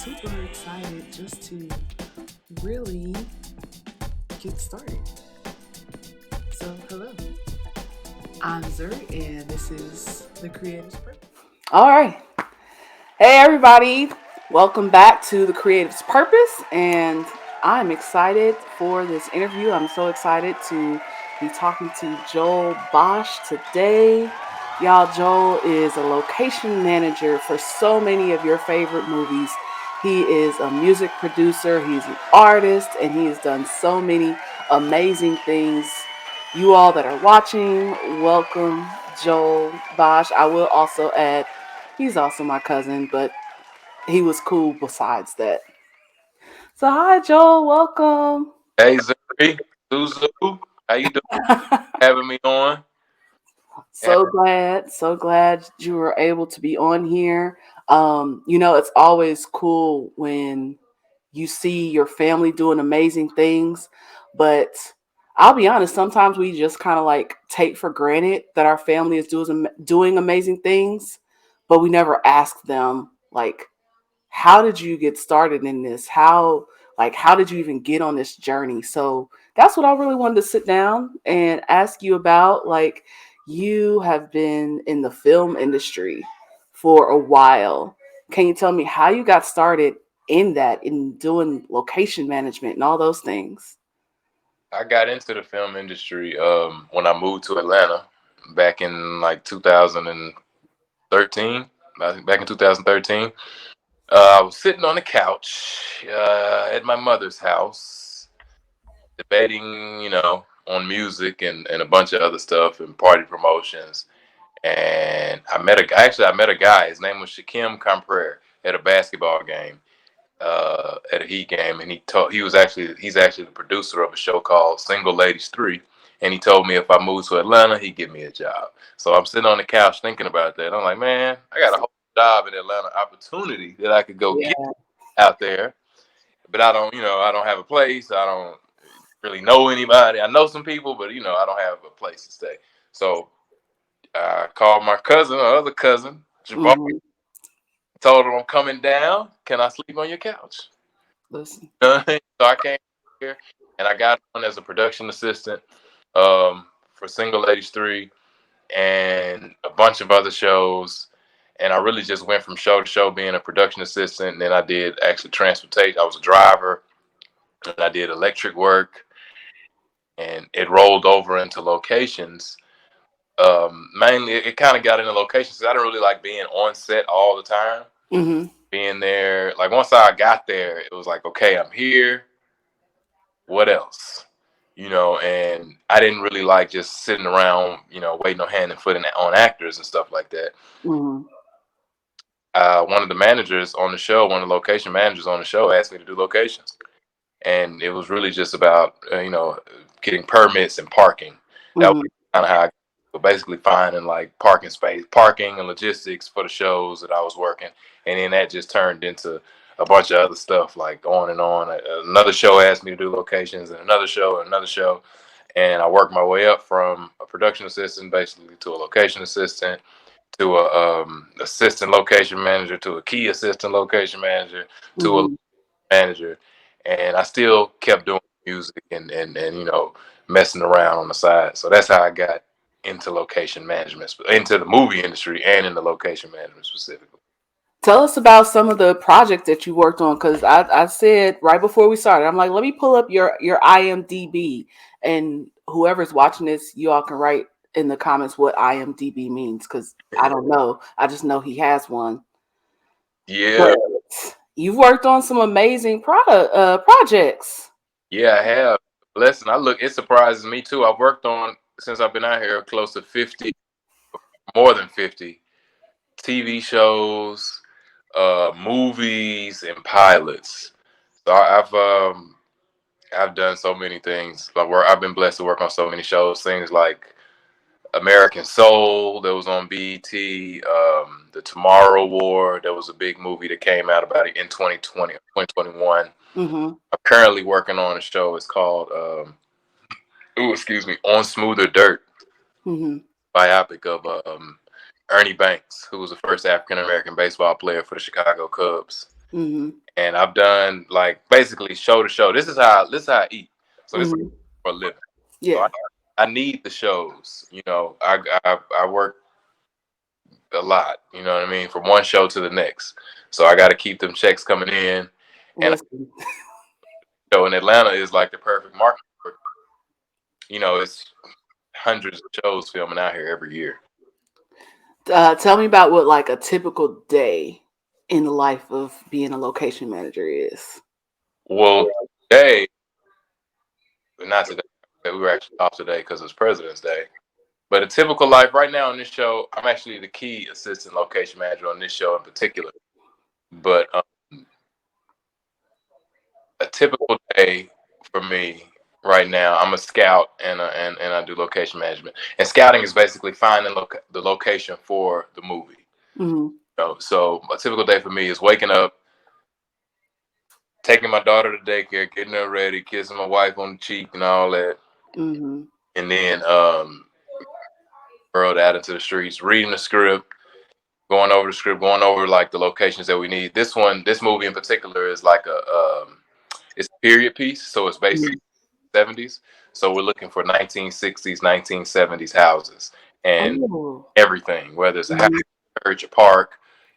super excited just to really get started. So, hello, I'm Zuri, and this is The Creative's Purpose. All right. Hey, everybody. Welcome back to The Creative's Purpose. And I'm excited for this interview. I'm so excited to be talking to Joel Bosh today. Y'all, Joel is a location manager for so many of your favorite movies. He is a music producer, he's an artist, and he has done so many amazing things. You all that are watching, welcome Joel Bosh. I will also add, he's also my cousin, but he was cool besides that. So hi Joel, welcome. Hey Zuri, Zuzu, how you doing? Having me on? Yeah, So glad you were able to be on here. It's always cool when you see your family doing amazing things, but I'll be honest, sometimes we just kind of like take for granted that our family is doing amazing things, but we never ask them like, how did you get started in this? How did you even get on this journey? So that's what I really wanted to sit down and ask you about. Like, you have been in the film industry for a while. Can you tell me how you got started in doing location management and all those things? I got into the film industry when I moved to Atlanta back in like 2013. I think back in 2013, I was sitting on the couch at my mother's house, debating, on music and a bunch of other stuff and party promotions. And I met a guy. Actually, I met a guy. His name was Shakim Comprere at a basketball game. At a Heat game, and he's actually the producer of a show called Single Ladies 3, and he told me if I moved to Atlanta, he'd give me a job. So I'm sitting on the couch thinking about that. I'm like, man, I got a whole job in Atlanta opportunity that I could go get Yeah. out there, but I don't have a place. I don't really know anybody. I know some people, but I don't have a place to stay. So I called my cousin, my other cousin, Jabbar, Hmm. told him I'm coming down. Can I sleep on your couch? Listen. So I came here and I got on as a production assistant for Single Ladies 3 and a bunch of other shows. And I really just went from show to show being a production assistant. And then I did actually transportation. I was a driver and I did electric work, and it rolled over into locations. Mainly, it kind of got into locations 'cause I didn't really like being on set all the time. Hmm. Being there, like once I got there, it was like, okay, I'm here. What else? And I didn't really like just sitting around, waiting on hand and foot on actors and stuff like that. Hmm. One of the managers on the show, one of the location managers on the show, asked me to do locations, and it was really just about, getting permits and parking. That was Hmm. kind of how basically finding like parking space, parking and logistics for the shows that I was working, and then that just turned into a bunch of other stuff, like on and on. Another show asked me to do locations, and another show, and another show, and I worked my way up from a production assistant basically to a location assistant to a assistant location manager to a key assistant location manager to a Hmm. manager, and I still kept doing music and messing around on the side. So that's how I got into location management, into the movie industry, and into location management specifically. Tell us about some of the projects that you worked on, because I said right before we started, I'm like, let me pull up your IMDb, and whoever's watching this, you all can write in the comments what IMDb means, because I don't know. I just know he has one. Yeah, But you've worked on some amazing projects. yeah, I have. Listen, it surprises me too. I've worked on, since I've been out here, close to 50, more than 50 TV shows, movies, and pilots. So I've done so many things. I've been blessed to work on so many shows. Things like American Soul that was on BET, the Tomorrow War. That was a big movie that came out about it in 2020, 2021. Mm-hmm. I'm currently working on a show. It's called On Smoother Dirt, Mm-hmm. biopic of Ernie Banks, who was the first African American baseball player for the Chicago Cubs. Mm-hmm. and I've done like basically show to show. This is how I eat. So this is Mm-hmm. for a living. So Yeah. I need the shows. I work a lot. You know what I mean? From one show to the next. So I got to keep them checks coming in. And Listen. show in Atlanta is like the perfect market. It's hundreds of shows filming out here every year. Tell me about what like a typical day in the life of being a location manager is. Well, today, not today. We were actually off today because it's President's Day. But a typical life right now on this show, I'm actually the key assistant location manager on this show in particular. But a typical day for me right now, I'm a scout and I do location management. And scouting is basically finding the location for the movie. Mm-hmm. So a typical day for me is waking up, taking my daughter to daycare, getting her ready, kissing my wife on the cheek and all that, Mm-hmm. and then burrowed out into the streets, reading the script, going over like the locations that we need. This movie in particular is like it's a period piece, so it's based in the 70s. So we're looking for 1960s, 1970s houses and Oh. everything, whether it's a house, Mm-hmm. church, a park,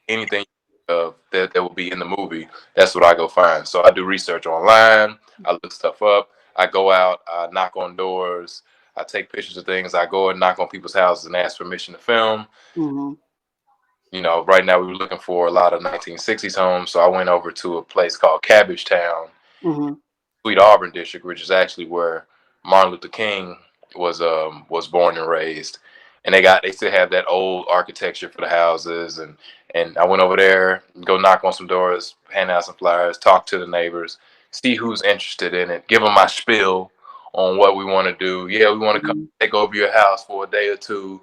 anything that will be in the movie. That's what I go find. So I do research online. I look stuff up. I go out. I knock on doors. I take pictures of things. I go and knock on people's houses and ask permission to film. Mm-hmm. Right now we were looking for a lot of 1960s homes, so I went over to a place called Cabbage Town, Mm-hmm. Sweet Auburn district, which is actually where Martin Luther King was born and raised. And they still have that old architecture for the houses, and I went over there, go knock on some doors, hand out some flyers, talk to the neighbors, see who's interested in it, give them my spiel on what we want to do. Yeah, we want to come Mm-hmm. take over your house for a day or two,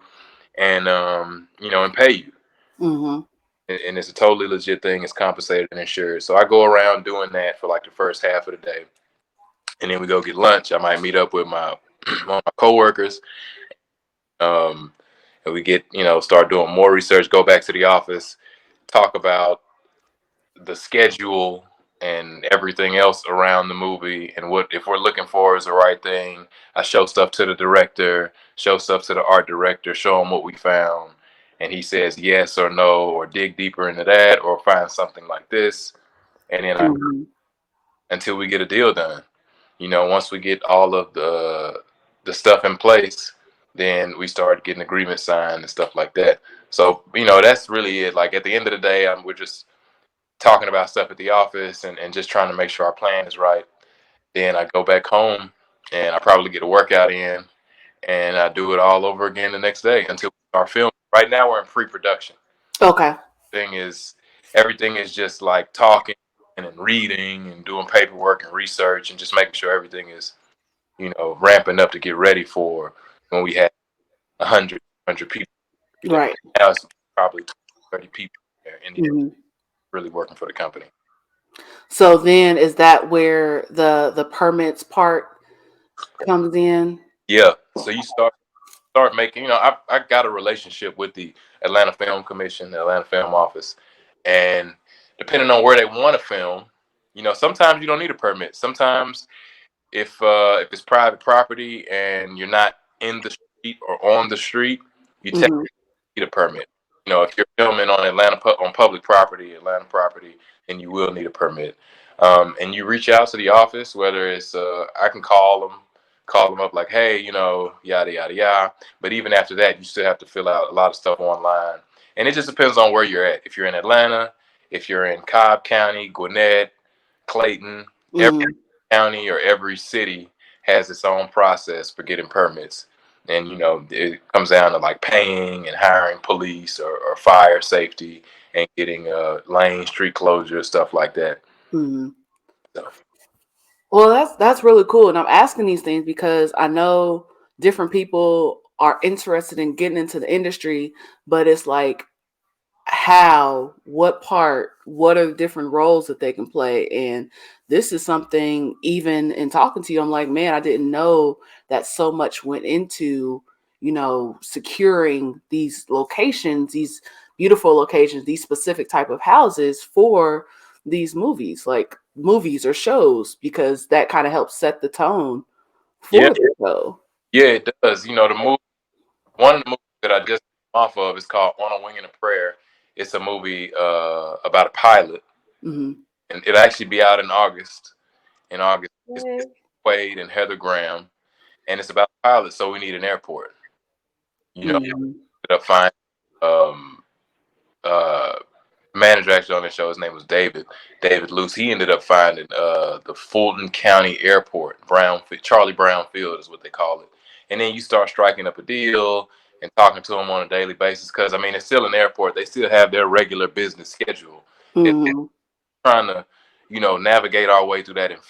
and and pay you. Mm-hmm. And it's a totally legit thing. It's compensated and insured. So I go around doing that for like the first half of the day, and then we go get lunch. I might meet up with my one of my coworkers, um, and we get start doing more research. Go back to the office, talk about the schedule and everything else around the movie and what if we're looking for is the right thing. I show stuff to the director, show stuff to the art director, show him what we found, and he says yes or no or dig deeper into that or find something like this, and then Mm-hmm. until we get a deal done. Once we get all of the stuff in place, then we start getting agreements signed and stuff like that. So that's really it. Like at the end of the day, we're just talking about stuff at the office and just trying to make sure our plan is right. Then I go back home and I probably get a workout in and I do it all over again the next day until we start filming. Right now we're in pre-production. Okay. Thing is Everything is just like talking and reading and doing paperwork and research and just making sure everything is, ramping up to get ready for when we have 100 people. Right. Now it's probably 20, 30 people in here Mm-hmm. really working for the company. So then is that where the permits part comes in? Yeah. So you start making. I got a relationship with the Atlanta Film Commission, the Atlanta Film Office, and depending on where they want to film, sometimes you don't need a permit. Sometimes if it's private property and you're not in the street or on the street, you Mm-hmm. need a permit. If you're filming on on public property, Atlanta property, then you will need a permit. And you reach out to the office, whether it's I can call them up like, hey, yada yada yada. But even after that, you still have to fill out a lot of stuff online, and it just depends on where you're at. If you're in Atlanta, if you're in Cobb County, Gwinnett, Clayton, every Mm-hmm. county or every city has its own process for getting permits. And it comes down to like paying and hiring police or fire safety and getting lane street closure, stuff like that. Mm-hmm. So Well, that's really cool, and I'm asking these things because I know different people are interested in getting into the industry, but it's like how, what part, what are the different roles that they can play, and this is something. Even in talking to you, I'm like, man, I didn't know that so much went into securing these locations, these beautiful locations, these specific type of houses for these movies, like movies or shows, because that kind of helps set the tone Yeah, for the show. yeah, it does. You know, the movie. One of the movies that I just came off of is called On a Wing and a Prayer. It's a movie about a pilot, Mm-hmm. and it'll actually be out in August. In August, it's Yay. Quaid and Heather Graham, and it's about a pilot. So we need an airport. You know, Mm-hmm. ended up finding um, uh, manager actually on the show. His name was David Luce. He ended up finding the Fulton County Airport, Charlie Brown Field is what they call it. And then you start striking up a deal and talking to them on a daily basis because I mean it's still an airport. They still have their regular business schedule. It's Mm-hmm. trying to navigate our way through that and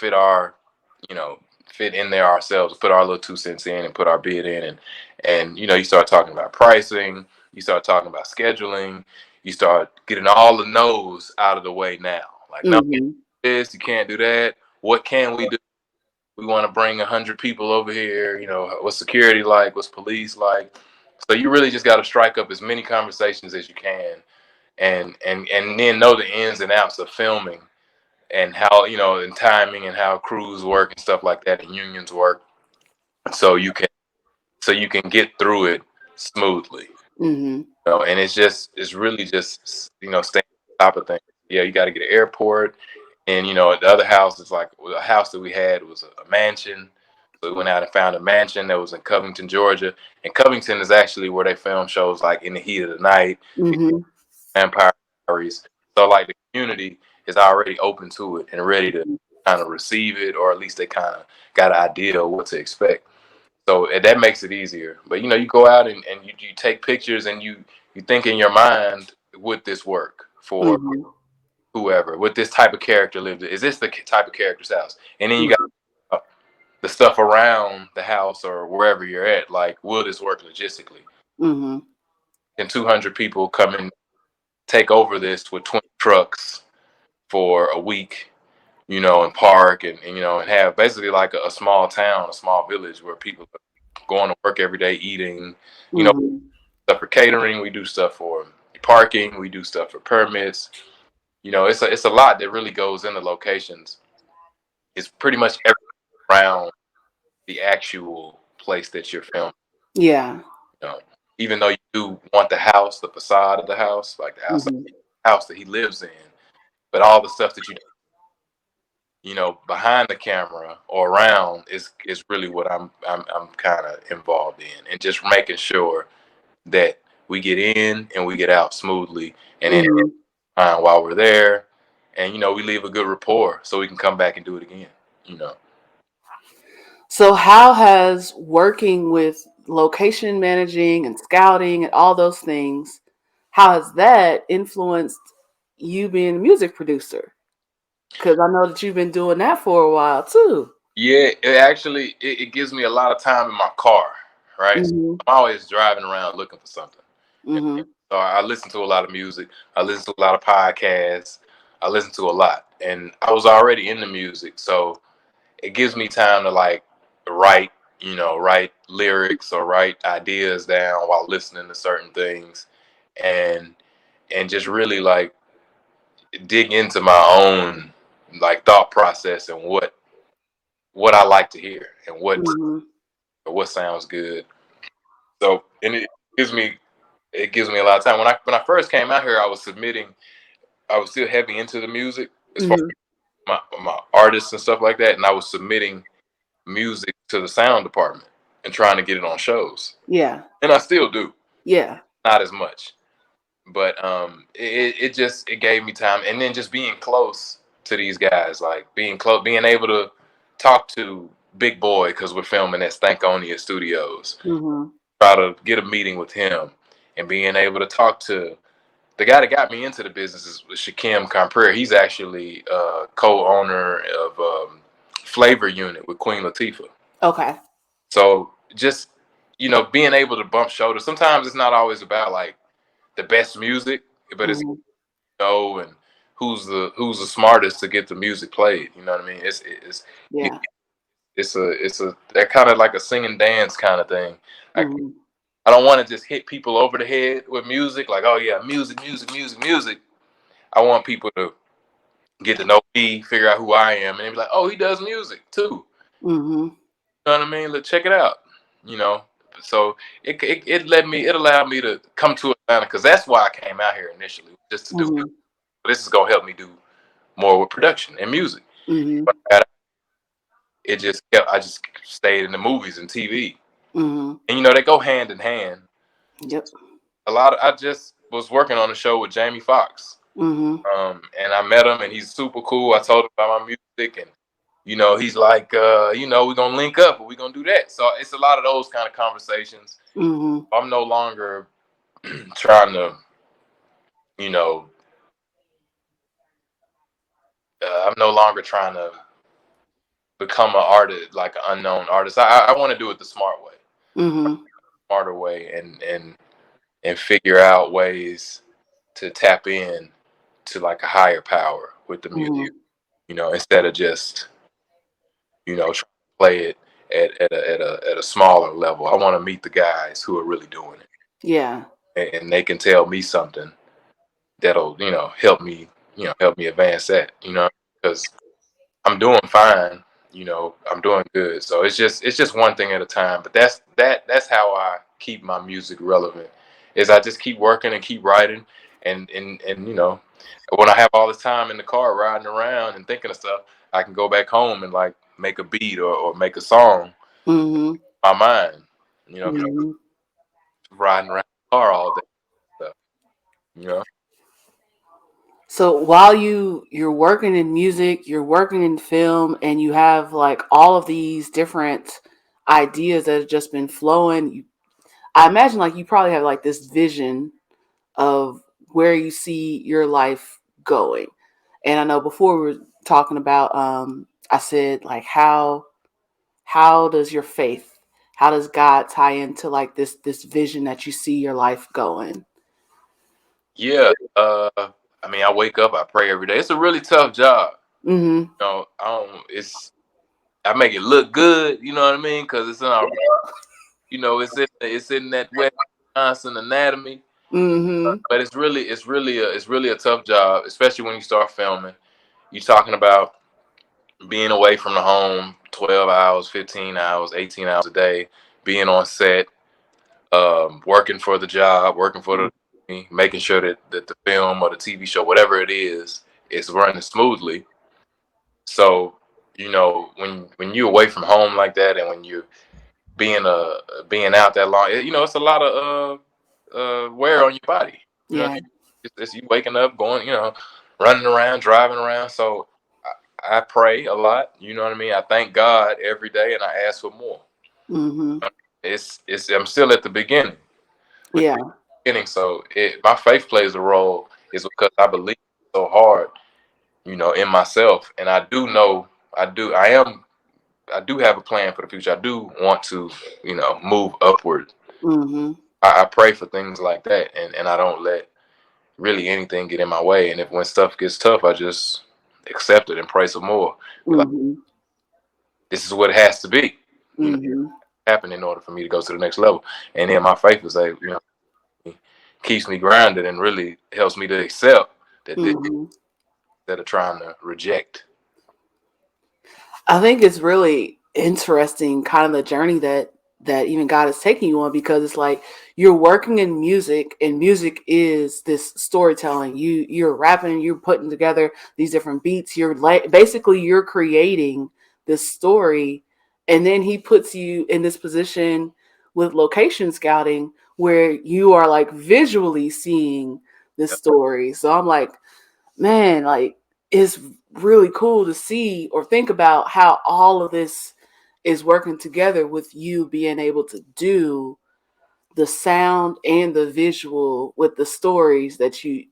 you know fit in there ourselves, put our little 2 cents in and put our bid in, and you start talking about pricing, you start talking about scheduling, you start getting all the no's out of the way now. Like, no, Mm-hmm. this, you can't do that. What can we do? We want to bring 100 people over here. What's security like? What's police like? So you really just got to strike up as many conversations as you can, and then know the ins and outs of filming and how and timing and how crews work and stuff like that and unions work, so you can get through it smoothly. Mm-hmm. And it's really just staying on top of things. Yeah, you got to get an airport, and the other house is like a house that we had was a mansion. So we went out and found a mansion that was in Covington, Georgia, and Covington is actually where they film shows like In the Heat of the Night, Mm-hmm. Vampire Diaries. So like the community is already open to it and ready to kind of receive it, or at least they kind of got an idea of what to expect. So that makes it easier. But you go out and you take pictures and you think in your mind, would this work for Mm-hmm. whoever? Would this type of character live there? Is this the type of character's house? And then you got Mm-hmm. the stuff around the house or wherever you're at. Like, will this work logistically? Mm-hmm. Can 200 people come and take over this with 20 trucks for a week? And park and have basically like a small town, a small village where people are going to work every day, eating. Mm-hmm. Stuff for catering. We do stuff for parking. We do stuff for permits. It's a lot that really goes into locations. It's pretty much everything around the actual place that you're filming. Yeah. You know, even though you do want the house, the facade of the house, like the outside Mm-hmm. house that he lives in, but all the stuff that behind the camera or around is really what I'm kind of involved in, and just making sure that we get in and we get out smoothly, and then Mm-hmm. while we're there, and we leave a good rapport so we can come back and do it again. You know. So, how has working with location managing and scouting and all those things, how has that influenced you being a music producer? Because I know that you've been doing that for a while too. Yeah, it actually it gives me a lot of time in my car, right? So Mm-hmm. I'm always driving around looking for something. Mm-hmm. So I listen to a lot of music. I listen to a lot of podcasts. I listen to a lot, and I was already into music, so it gives me time to like write, write lyrics or write ideas down while listening to certain things, and just really like dig into my own like thought process and what I like to hear and Mm-hmm. what sounds good. So and it gives me a lot of time. When I first came out here, I was submitting. I was still heavy into the music as far Mm-hmm. as my artists and stuff like that, and I was submitting music to the sound department and trying to get it on shows. Yeah. And I still do, Yeah. not as much, but it gave me time, and then just being close to these guys, like being close, being able to talk to Big Boy because we're filming at Stankonia Studios. Mm-hmm. Try to get a meeting with him, and being able to talk to the guy that got me into the business is Shakim Comprere. He's actually co-owner of Flavor Unit with Queen Latifah. Okay. So just being able to bump shoulders. Sometimes it's not always about like the best music, but it's Mm-hmm. and who's the smartest to get the music played. You know what I mean? Yeah. It's a that kind of like a sing and dance kind of thing. Like, Mm-hmm. I don't want to just hit people over the head with music, like, oh yeah, music, music, music, music. I want people to get to know me, figure out who I am, and they be like, "Oh, he does music too." Mhm. You know what I mean? Let's check it out. You know, so it allowed me to come to Atlanta because that's why I came out here initially, just to do music. Mhm. This is gonna help me do more with production and music. Mhm. But I just stayed in the movies and TV, Mhm. and they go hand in hand. Yep. I just was working on a show with Jamie Foxx. Mhm. And I met him, and he's super cool. I told him about my music, and he's like, we're gonna link up, or we're gonna do that. So it's a lot of those kind of conversations. Mhm. I'm no longer trying to, you know, I'm no longer trying to become an artist, like an unknown artist. I want to do it the smart way, Mhm. smarter way, and figure out ways to tap in to like a higher power with the music. Mhm. Instead of just trying to play it at a smaller level. I want to meet the guys who are really doing it, Yeah. and they can tell me something that'll help me advance that. Because I'm doing fine. I'm doing good. So it's just one thing at a time. But that's how I keep my music relevant. Is I just keep working and keep writing, and when I have all this time in the car riding around and thinking of stuff, I can go back home and like make a beat or make a song Mhm. in my mind. Because Mhm. riding around the car all day. So, you know. So while you're working in music, you're working in film, and you have like all of these different ideas that have just been flowing, I imagine like you probably have like this vision of where you see your life going. And I know before we were talking about, I said like how does your faith, how does God tie into like this vision that you see your life going? Yeah. I mean, I wake up, I pray every day. It's a really tough job. Mm-hmm. I don't. I make it look good. You know what I mean? Because it's in our, it's in that West Wisconsin anatomy. Mm-hmm. But it's really a tough job, especially when you start filming. You're talking about being away from the home 12 hours, 15 hours, 18 hours a day, being on set, working for the job, working for the, making sure that the film or the TV show, whatever it is running smoothly. So, when you're away from home like that, and when you're being out that long, it's a lot of wear on your body. You know, Yeah. it's you waking up, going, running around, driving around. So I pray a lot. You know what I mean? I thank God every day, and I ask for more. Mm-hmm. It's I'm still at the beginning. With Yeah. the beginning, so my faith plays a role is because I believe so hard, in myself, and I do know I do have a plan for the future. I do want to, move upward. Mm-hmm. I pray for things like that, and I don't let really anything get in my way. And if when stuff gets tough, I just accept it and pray some more. Be like, Mm-hmm. this is what it has to be. Mm-hmm. Happen in order for me to go to the next level. And then my faith is like, keeps me grounded and really helps me to accept that this Mm-hmm. instead of trying to reject. I think it's really interesting, kind of the journey that even God is taking you on, because it's like you're working in music, and music is this storytelling. You're rapping, you're putting together these different beats. You're like basically you're creating this story, and then He puts you in this position with location scouting where you are like visually seeing this story. So I'm like, man, like it's really cool to see or think about how all of this is working together with you being able to do the sound and the visual with the stories that you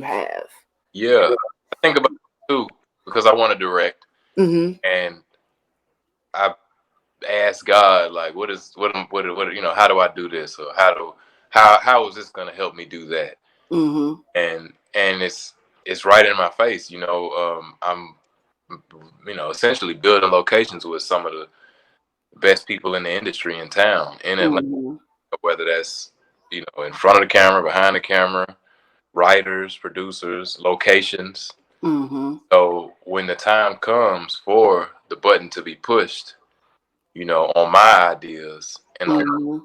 have. Yeah, I think about it too because I want to direct, Mhm. and I ask God like, how do I do this, or how is this going to help me do that? Mhm. And it's right in my face. I'm essentially building locations with some of the best people in the industry in town in Atlanta, Mhm. whether that's in front of the camera, behind the camera, writers, producers, locations. Mm-hmm. So when the time comes for the button to be pushed, on my ideas and on, Mm-hmm.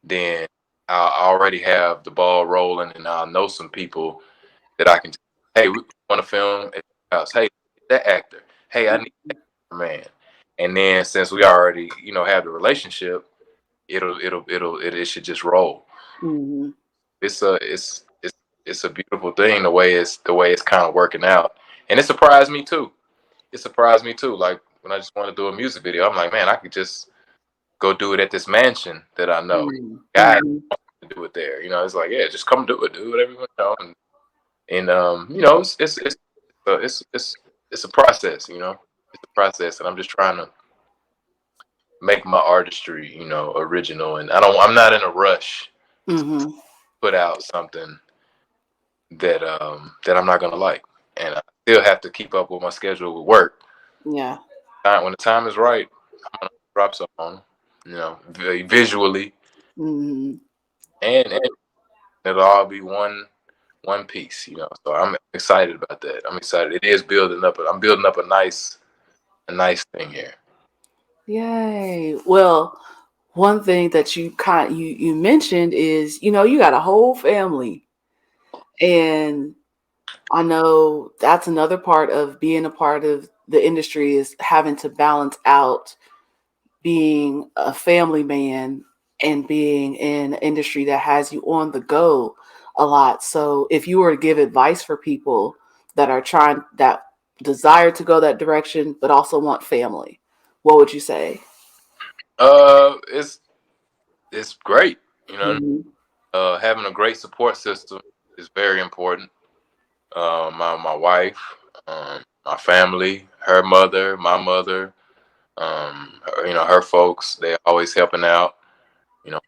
then I'll already have the ball rolling, and I'll know some people that I can. Hey, we want to film at your house. Hey, that actor. Hey, I need that man. And then since we already, have the relationship, it should just roll. Mm-hmm. It's a beautiful thing the way it's kind of working out, and it surprised me too. It surprised me too. Like when I just want to do a music video, I'm like, man, I could just go do it at this mansion that I know. Guys Mm-hmm. to do it there. It's like, yeah, just come do it, do whatever you want. And it's a process. It's a process, and I'm just trying to make my artistry, original. And I'm not in a rush to Mm-hmm. put out something that I'm not gonna like, and I still have to keep up with my schedule with work. Yeah. When the time is right, I'm gonna drop something on 'em, visually, Mm-hmm. and it'll all be one piece. So I'm excited about that. I'm excited. It is building up. I'm building up a nice thing here. Yay. Well, one thing that you mentioned is, you got a whole family. And I know that's another part of being a part of the industry is having to balance out being a family man and being in an industry that has you on the go a lot. So if you were to give advice for people that desire to go that direction but also want family, what would you say? It's great. Mm-hmm. Having a great support system is very important. My wife, my family, her mother, my mother, her folks, they always helping out.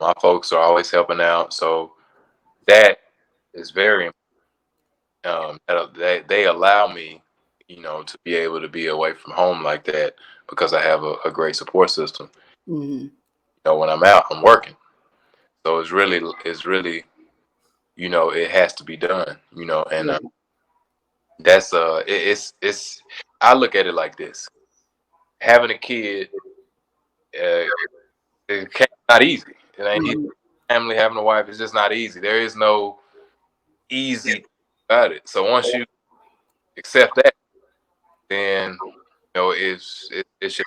My folks are always helping out. So that is very they allow me, to be able to be away from home like that because I have a great support system. Mm-hmm. When I'm out, I'm working. So it's really, it has to be done. And Yeah. that's it's I look at it like this: having a kid, not easy. It ain't easy. Mm-hmm. Family, having a wife is just not easy. There is no easy about it. So once you accept that, then it should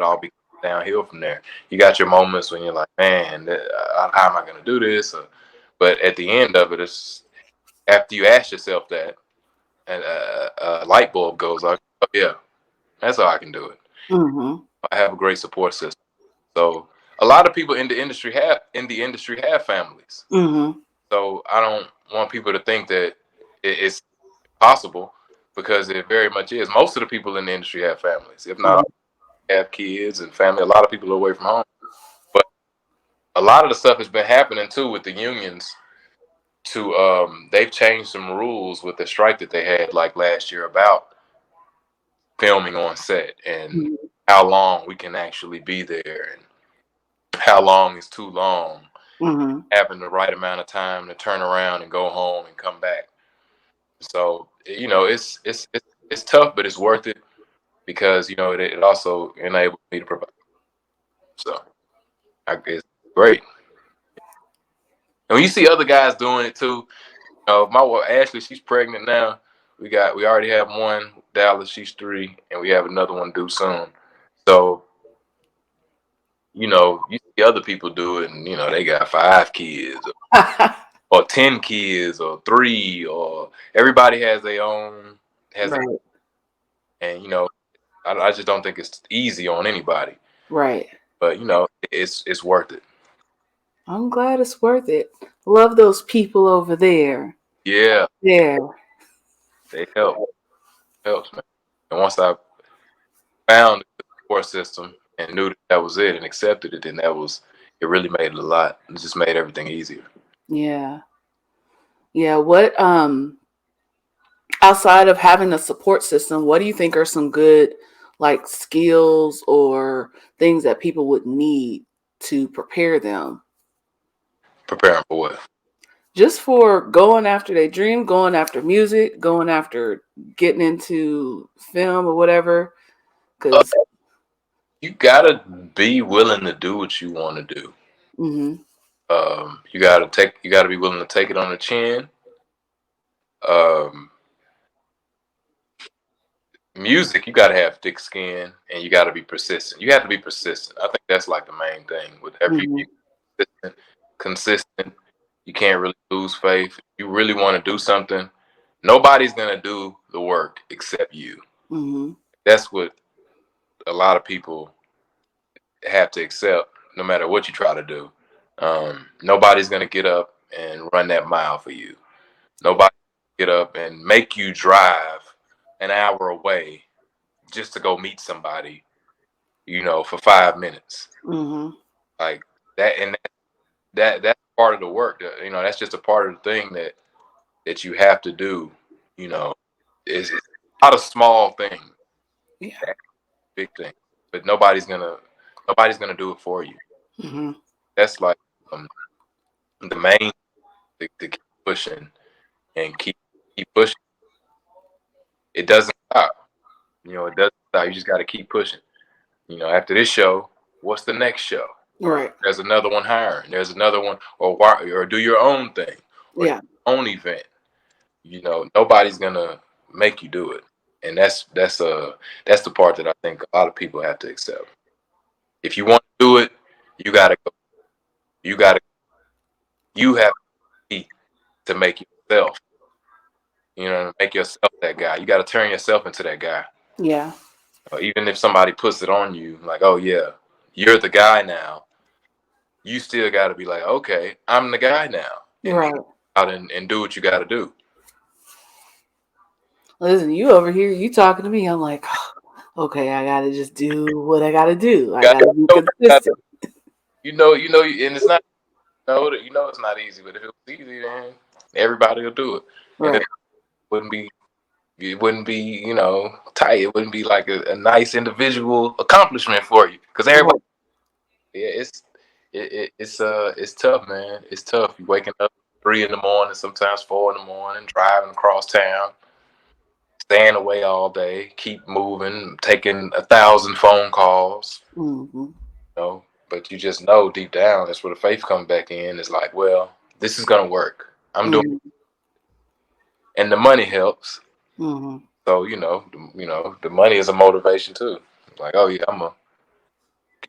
all be downhill from there. You got your moments when you're like, man, how am I going to do this? But at the end of it, it's after you ask yourself that, and a light bulb goes off. Oh yeah, that's how I can do it. Mm-hmm. I have a great support system. So a lot of people in the industry have families. Mm-hmm. So I don't want people to think that it's possible because it very much is. Most of the people in the industry have families, if not all, have kids and family. A lot of people are away from home, but a lot of the stuff has been happening too with the unions. They've changed some rules with the strike that they had like last year about filming on set and Mm-hmm. how long we can actually be there and how long is too long, Mm-hmm. having the right amount of time to turn around and go home and come back. So it's tough, but it's worth it because it also enables me to provide. So it's great. And when you see other guys doing it too, my wife Ashley, she's pregnant now. We already have one, Dallas, she's 3, and we have another one due soon. So you see other people do it, and they got 5 kids or 10 kids or 3, or everybody has their own has their, Right. and I just don't think it's easy on anybody. Right. But it's worth it. I'm glad it's worth it. Love those people over there. Yeah, Yeah. they helps, man. And once I found the support system and knew that was it and accepted it, then it really made it a lot. It just made everything easier. Yeah. Yeah. What outside of having a support system, what do you think are some good like skills or things that people would need to prepare them? Preparing for what? just for going after their dream, going after music, going after getting into film or whatever. Uh, Because, you gotta be willing to do what you want to do. mm-hmm, You gotta be willing to take it on the chin. Um, Music, you gotta have thick skin, and you gotta be persistent. You have to be persistent. I think that's like the main thing with every mm-hmm, consistent. Consistent. You can't really lose faith. If you really want to do something, nobody's gonna do the work except you. mm-hmm, That's what a lot of people have to accept, no matter what you try to do. Nobody's gonna get up and run that mile for you. Nobody get up and make you drive an hour away just to go meet somebody, for 5 minutes. mm-hmm. Like that, and that's part of the work. That's just a part of the thing that you have to do. You know, it's a lot of small things, Yeah. big things, but nobody's gonna do it for you. Mm-hmm. That's like um, the main to keep pushing and keep pushing. It doesn't stop. It doesn't stop. You just got to keep pushing. After this show, what's the next show? Right. There's another one hiring. There's another one, or do your own thing, or do Yeah. your own event. Nobody's gonna make you do it, and that's the part that I think a lot of people have to accept. If you want to do it, you gotta go. You gotta. You have to be to make yourself. Make yourself that guy. You got to turn yourself into that guy. Yeah. Even if somebody puts it on you, like, oh yeah, you're the guy now. You still got to be like, okay, I'm the guy now, and Right. out and do what you got to do. Listen, you over here, you talking to me. I'm like, okay, I gotta just do what I gotta do. I You gotta be gotta, consistent. and it's not. It's not easy. But if it was easy, then everybody will do it, and Right. wouldn't be. It wouldn't be, tight. It wouldn't be like a nice individual accomplishment for you, because everybody. Right. Yeah, it's tough, man. It's tough. You waking up 3 in the morning, sometimes 4 in the morning, driving across town, staying away all day, keep moving, taking 1,000 phone calls, Mm-hmm. you know. But you just know deep down that's where the faith comes back in. It's like, well, this is gonna work. I'm doing, Mm-hmm. and the money helps. Mm-hmm. So the money is a motivation too. Like, oh yeah, I'm gonna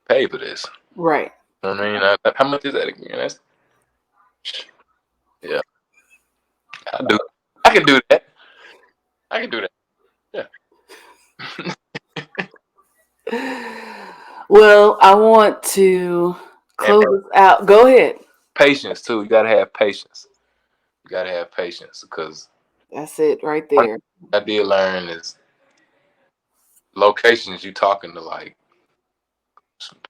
pay for this. Right. You know what I mean? How much is that again? That's yeah. I do. I can do that. I can do that. Yeah. Well, I want to And close this out. Go ahead. patience too. You gotta have patience. You gotta have patience because That's it right one there. thing I did learn is locations. You talking to like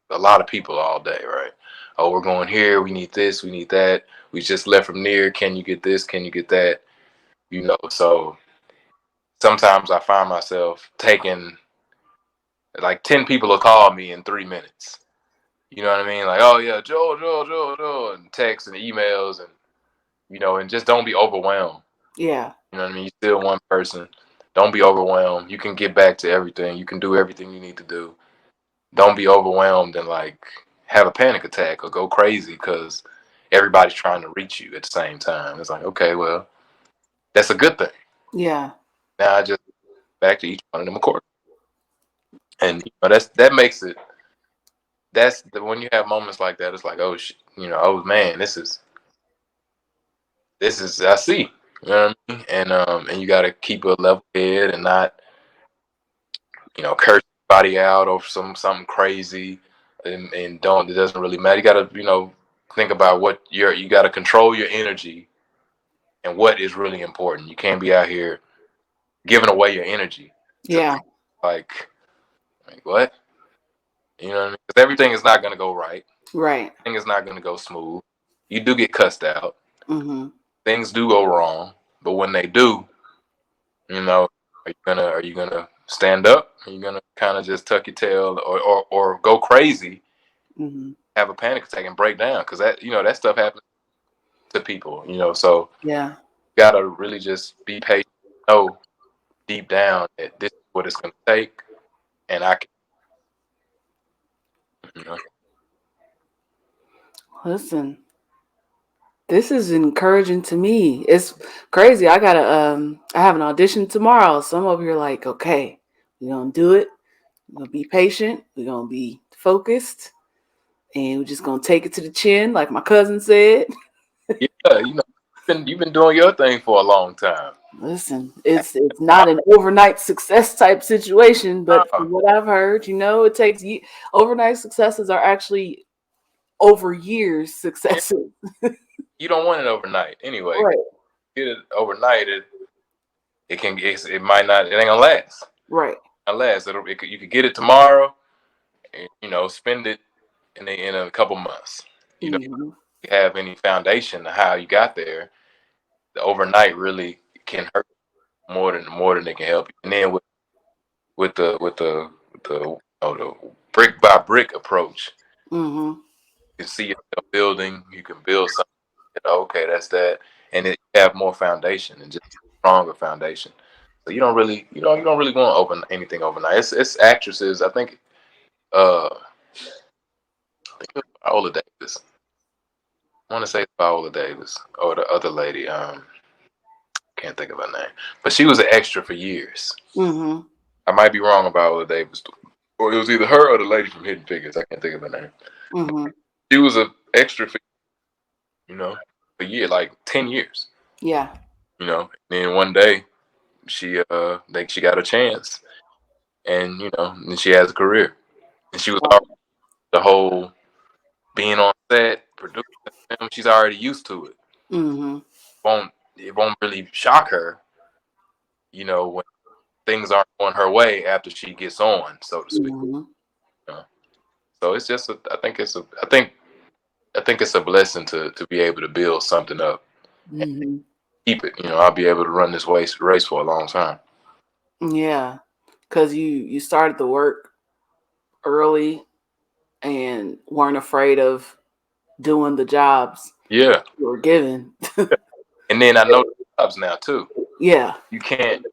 a lot of people all day, right? Oh, we're going here. We need this. We need that. We just left from there. Can you get this? Can you get that? So sometimes I find myself taking like 10 people will call me in 3 minutes. You know what I mean? Like, oh yeah, Joe, and texts and emails and just don't be overwhelmed. Yeah. You know what I mean? You're still one person. Don't be overwhelmed. You can get back to everything. You can do everything you need to do. Don't be overwhelmed and like have a panic attack or go crazy because everybody's trying to reach you at the same time. It's like, okay, well, that's a good thing. Yeah. Now I just back to each one of them accordingly. And that makes it. When you have moments like that, it's like, oh, oh man, this is I see. You know what I mean? And you got to keep a level head and not curse somebody out or something crazy, and don't. It doesn't really matter. You got to think about you got to control your energy and what is really important. You can't be out here giving away your energy to Yeah. like what you know what I mean? Because everything is not going to go right. Right. Everything is not going to go smooth. You do get cussed out. Mm-hmm. Things do go wrong, but when they do, you know, are you gonna stand up? Are you gonna kind of just tuck your tail or go crazy, Mm-hmm. have a panic attack and break down? Because that stuff happens. to people, so Yeah. you gotta really just be patient, know deep down that this is what it's gonna take, and I can, you know. Listen, this is encouraging to me. It's crazy. I have an audition tomorrow. So I'm over here like, okay, we're gonna do it. We're gonna be patient. We're gonna be focused. And we're just gonna take it to the chin, like my cousin said. Yeah, you've been doing your thing for a long time. Listen, it's not an overnight success type situation, but Uh, from what I've heard, it takes overnight successes are actually over years and successes. you don't want it overnight anyway. Right, Get it overnight, it might not, it ain't gonna last. right. Unless you could get it tomorrow, and spend it in a couple months. You don't Hmm. have any foundation of how you got there. The overnight really can hurt more than it can help you. And then with the brick by brick approach, Hmm. you can see yourself building. You can build something. Okay, that's that, and it you have more foundation and just stronger foundation. So you don't really want to open anything overnight. It's actresses. I think it was Viola Davis. I want to say Viola Davis or the other lady. Can't think of her name, but she was an extra for years. Hmm. I might be wrong about Viola Davis, or it was either her or the lady from Hidden Figures. I can't think of her name. Hmm. She was an extra for you know a year, like 10 years. Yeah. And then one day she got a chance, and then she has a career, and she was already the whole being on set, producing film. She's already used to it. Hmm. It won't really shock her, when things aren't going her way after she gets on, so to speak. Hmm. You know? So it's just, I think it's a blessing to be able to build something up and Hmm. keep it. I'll be able to run this race for a long time. Yeah, because you started the work early and weren't afraid of doing the jobs Yeah, you were given. and then I know the jobs now too. Yeah. You can't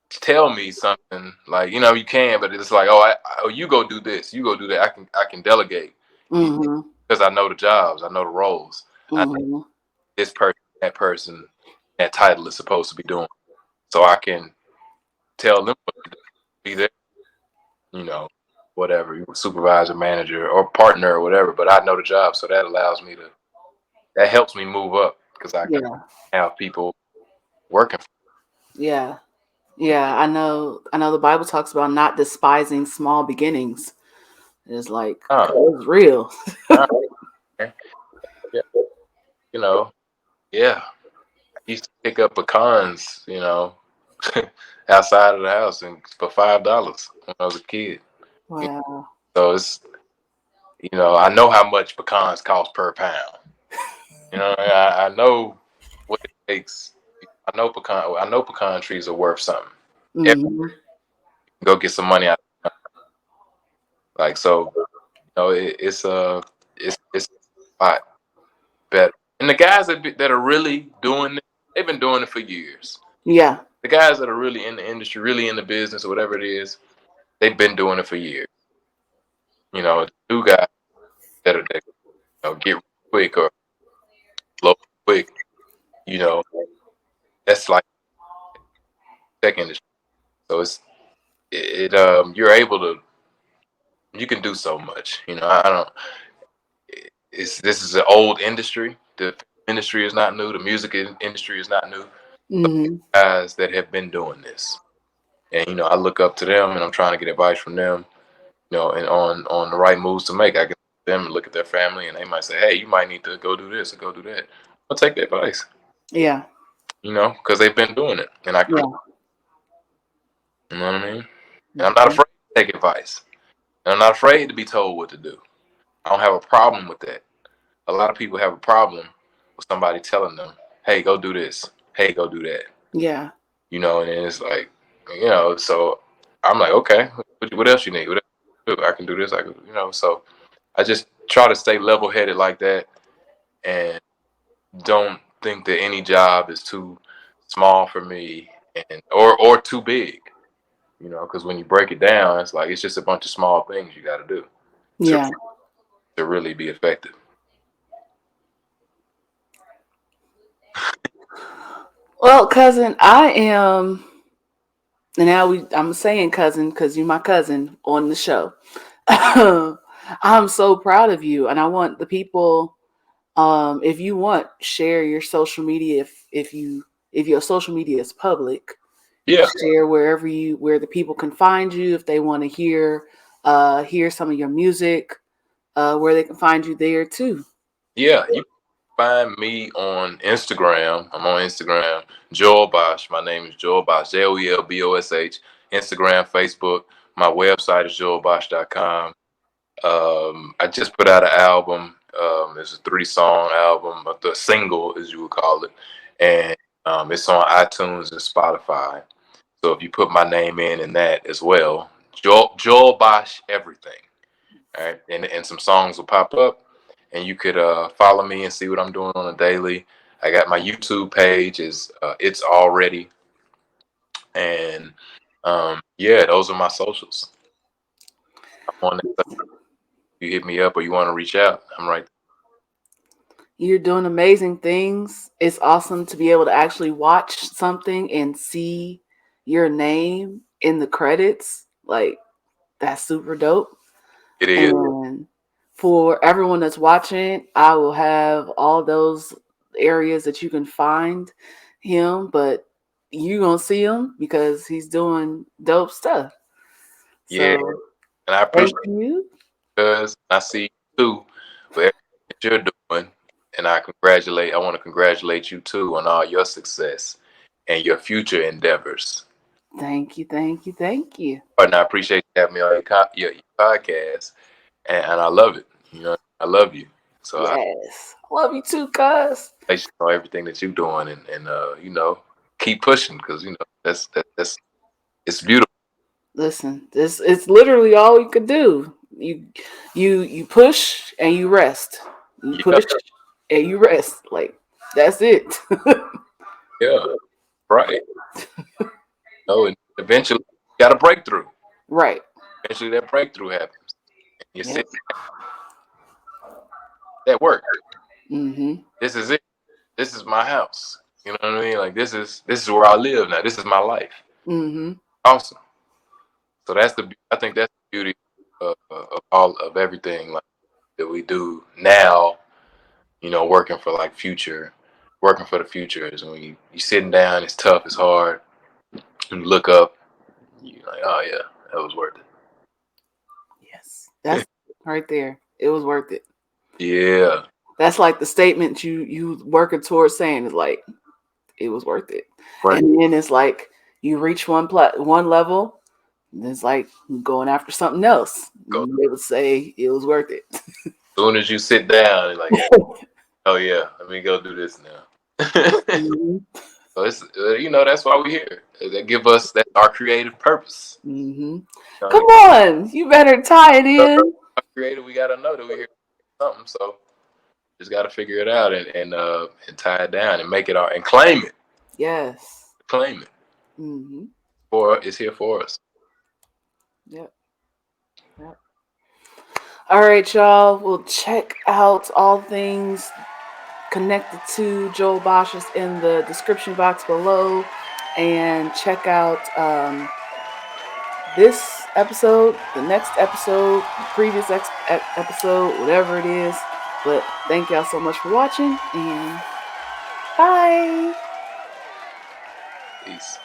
tell me something like you can, but it's like, oh, you go do this, you go do that. I can delegate Hmm. because I know the jobs, I know the roles. I know Hmm. this person, that title is supposed to be doing, so I can tell them what to do, be there, you know, whatever, supervisor, manager, or partner, or whatever. But I know the job, so that helps me move up because I Yeah. have people working. Yeah. Yeah. I know the Bible talks about not despising small beginnings. It's like, Uh, 'cause it's real. uh, yeah, you know, yeah. I used to pick up pecans, outside of the house and for $5 when I was a kid. Wow. So I know how much pecans cost per pound. I know what it takes. I know pecan trees are worth something. Every, Hmm. go get some money out. Like so, it's a lot better. And the guys that are really doing it, they've been doing it for years. Yeah. The guys that are really in the industry, really in the business or whatever it is, they've been doing it for years. The new guys that get quick or blow quick, you know, that's like tech industry. So you're able to, you can do so much. I don't. This is an old industry. The industry is not new. The music industry is not new. Hmm. Guys that have been doing this, and I look up to them, and I'm trying to get advice from them. And on the right moves to make. I can them look at their family, and they might say, "Hey, you might need to go do this or go do that." I'll take the advice. Yeah. Because they've been doing it, and I can. Yeah. You know what I mean? And I'm not afraid to take advice, and I'm not afraid to be told what to do. I don't have a problem with that. A lot of people have a problem with somebody telling them, "Hey, go do this. Hey, go do that." Yeah. And then it's like, so I'm like, okay, what else you need? What else you do? I can do this. So I just try to stay level headed like that, and don't think that any job is too small for me, and or too big. Because when you break it down, it's like it's just a bunch of small things you got to do to Yeah. to really be effective. Well, cousin, I am. And now I'm saying cousin because you're my cousin on the show. I'm so proud of you, and I want the people. If you want, share your social media. If your social media is public, Yeah, share where the people can find you if they want to hear some of your music, where they can find you there too. yeah. You find me on Instagram. I'm on Instagram, Joel Bosh. My name is Joel Bosh, JoelBosh. Instagram, Facebook. My website is joelbosh.com. I just put out an album. It's a 3-song album, but the single, as you would call it, and it's on iTunes and Spotify. So if you put my name in that as well, Joel Bosh everything. All right, and some songs will pop up, and you could follow me and see what I'm doing on a daily. I got my YouTube page is it's already, and yeah, those are my socials. I'm on that. You hit me up or you want to reach out, I'm right You're doing amazing things. It's awesome to be able to actually watch something and see your name in the credits. Like, that's super dope. there. It is. And for everyone that's watching, I will have all those areas that you can find him, but you're going to see him because he's doing dope stuff. Yeah, So, and I thank appreciate you. because I see you too for everything that you're doing, and I want to congratulate you too on all your success and your future endeavors. Thank you. Thank you. Thank you. And I appreciate you having me on your podcast, and I love it. I love you. So I Yes. Love you too, cuz. let you know everything that you're doing, and keep pushing because that's it's beautiful. Listen, this it's literally all you could do. You push and you rest. You Yeah, push and you rest. Like, that's it. yeah, right. And eventually you got a breakthrough. Right. Eventually that breakthrough happens. You Yep. sit that work. Mm-hmm. This is it. This is my house. You know what I mean? Like this is where I live now. This is my life. Mm-hmm. Awesome. So I think that's the beauty of all of everything like that we do now. Working for working for the future is when you sitting down. It's tough. It's hard. And you look up. You're like, oh yeah, that was worth Yes. That's right there. It was worth it. it. Yeah. That's like the statement you working towards saying is like, it was worth it. Right. And then it's like you reach one level, and it's like going after something else. Go. They would say it was worth it. As soon as you sit down, you're like, oh yeah, let me go do this now. Mhm. So it's that's why we're here. That's our creative purpose. Mm-hmm. You Come know, on, you better tie it in. our creative, we gotta know that we're here for something. So just gotta figure it out and tie it down and make it our and claim it. Yes. Claim it. Mm-hmm. It's here for us. Yep. Yep. All right, y'all. We'll check out all things connected to Joel Bosch's in the description box below, and check out this episode, the next episode, the previous episode, whatever it is. But thank y'all so much for watching, and bye. Peace.